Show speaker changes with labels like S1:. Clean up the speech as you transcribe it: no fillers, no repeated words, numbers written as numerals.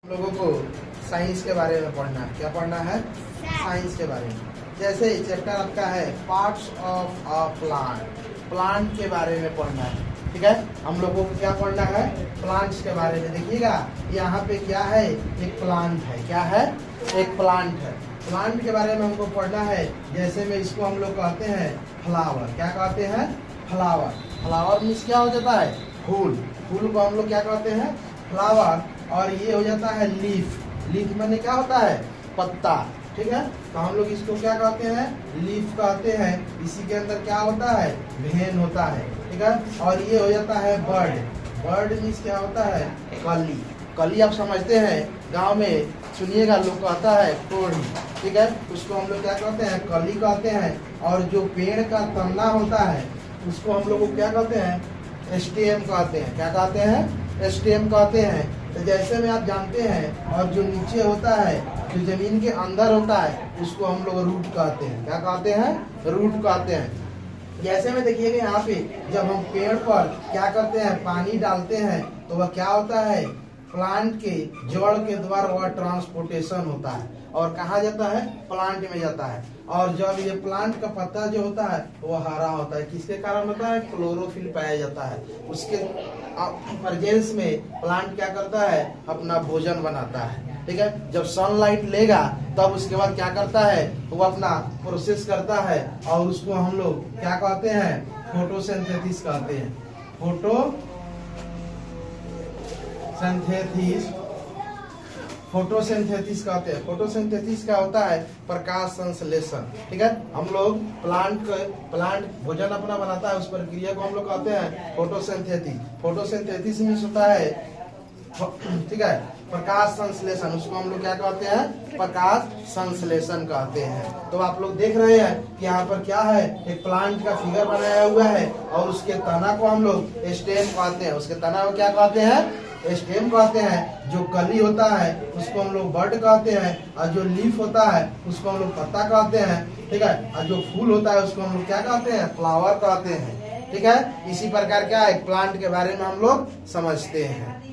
S1: लोगों को साइंस के बारे में पढ़ना है। क्या पढ़ना है? साइंस के बारे में। जैसे चैप्टर आपका है parts of a plant, plant के बारे में पढ़ना है। ठीक है, हम लोगों को क्या पढ़ना है? प्लांट्स के बारे में। देखिएगा यहाँ पे क्या है, एक प्लांट है। क्या है? एक प्लांट है। प्लांट के बारे में हमको पढ़ना है। जैसे में इसको हम लोग कहते हैं फ्लावर। क्या कहते हैं? फ्लावर। फ्लावर मीन्स क्या हो जाता है? फूल। फूल को हम लोग क्या कहते हैं? फ्लावर। और ये हो जाता है लीफ। लीफ माने क्या होता है? पत्ता। ठीक है, तो हम लोग इसको क्या कहते हैं? लीफ कहते हैं। इसी के अंदर क्या होता है? वेन होता है। ठीक है, और ये हो जाता है बर्ड। बर्ड मीन्स क्या होता है? कली। कली आप समझते हैं, गांव में सुनिएगा लोग कहता है कोढ़ी। ठीक है, उसको हम लोग क्या कहते हैं? कली कहते हैं। और जो पेड़ का तना होता है उसको हम लोग को क्या कहते हैं? स्टेम कहते हैं। क्या कहते हैं? स्टेम कहते हैं। तो जैसे में आप जानते हैं, और जो नीचे होता है, जो जमीन के अंदर होता है, उसको हम लोग रूट कहते हैं। क्या कहते हैं? रूट कहते हैं। जैसे में देखिएगा यहाँ पे जब हम पेड़ पर क्या करते हैं? पानी डालते हैं, तो वह क्या होता है? प्लांट के जड़ के द्वारा वह ट्रांसपोर्टेशन होता है और कहाँ जाता है? प्लांट में जाता है। और जब ये प्लांट का पत्ता जो होता है वो हरा होता है, किसके कारण होता है? क्लोरोफिल पाया जाता है। उसके प्रेजेंस में प्लांट क्या करता है? अपना भोजन बनाता है। ठीक है, जब सनलाइट लेगा तब उसके बाद क्या करता है? वो अपना प्रोसेस करता है और उसको हम लोग क्या कहते हैं? फोटोसिंथेसिस कहते हैं। फोटोसिंथेसिस कहते हैं। फोटोसिंथेसिस क्या होता है? प्रकाश संश्लेषण। ठीक है, हम लोग प्लांट भोजन अपना बनाता है, उस प्रक्रिया को हम लोग कहते हैं फोटोसिंथेसिस। फोटोसिंथेसिस मीन्स होता है, ठीक है, प्रकाश संश्लेषण। उसको हम लोग क्या कहते हैं? प्रकाश संश्लेषण कहते हैं। तो आप लोग देख रहे हैं कि यहाँ पर क्या है? एक प्लांट का फिगर बनाया हुआ है और उसके तना को हम लोग स्टेम कहते हैं। उसके तना को क्या कहते हैं? स्टेम कहते हैं। जो कली होता है उसको हम लोग बर्ड कहते हैं, और जो लीफ होता है उसको हम लोग पत्ता कहते हैं। ठीक है, और जो फूल होता है उसको हम लोग क्या कहते हैं? फ्लावर कहते हैं। ठीक है, इसी प्रकार क्या है? प्लांट के बारे में हम लोग समझते हैं।